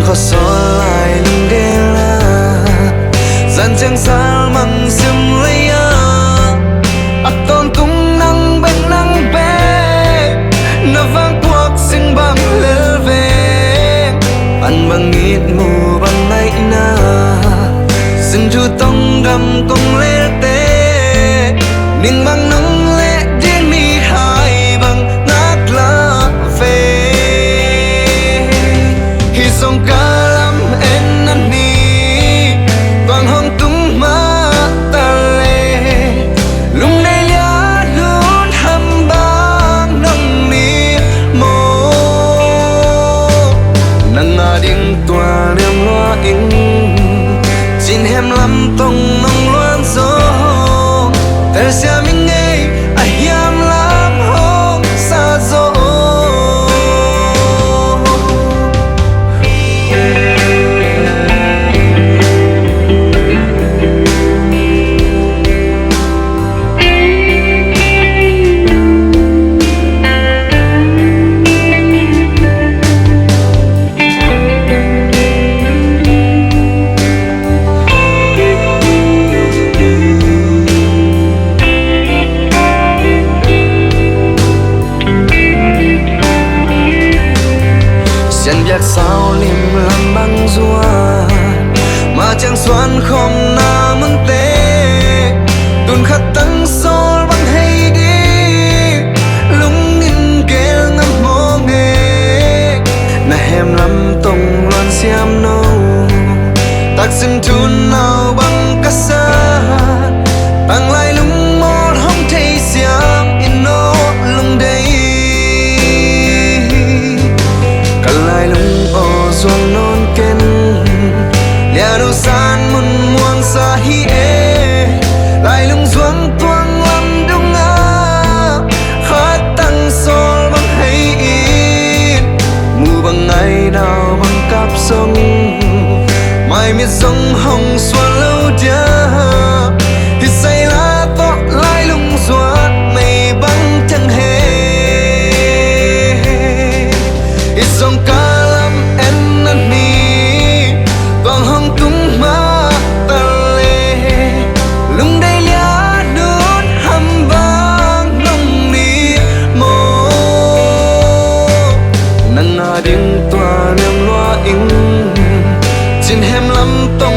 khó xóa lại lưng đê la dàn chẳng xa măng xiêm lấy tôn tung nắng bên nắng bé nó vang cuộc sinh bằng lỡ về ăn bằng ít mù bằng ngày na xin chu tông đầm công lê tê nhưng bằng nông lệ đến mi hai bằng nát lá về khi sông ca lắm em năn đi toàn hong tung má ta lê lúc này nhớ luôn hầm bang nông ni mô nắng ngà điên tòa đêm loa in xin hem lắm tông nông loan gió tại sao mình nghe ayam lắm hôm xa gió chân việc sao lim làm băng rùa mà chẳng xoan không na muốn tê tuần khát tăng sol băng hay đi lung in kêu ngắm mô nghề na hem lắm tông loan xiêm nâu tác xin chun nào băng cá sa tăng lại lung mô không thấy xiêm in nô lung đây lại lung ô xuân non ken lia đâu san mun muang sa hi e lại lung xuân tuang lam đông a khát tăng sol bằng hay ít mù bằng ngày đào bằng cáp sông mai miệt sông hồng xuân lâu dia thì say lá to lại lung xuân mây băng chẳng hề ít sông ca điên tòa niềm loa in xin hem lắm tông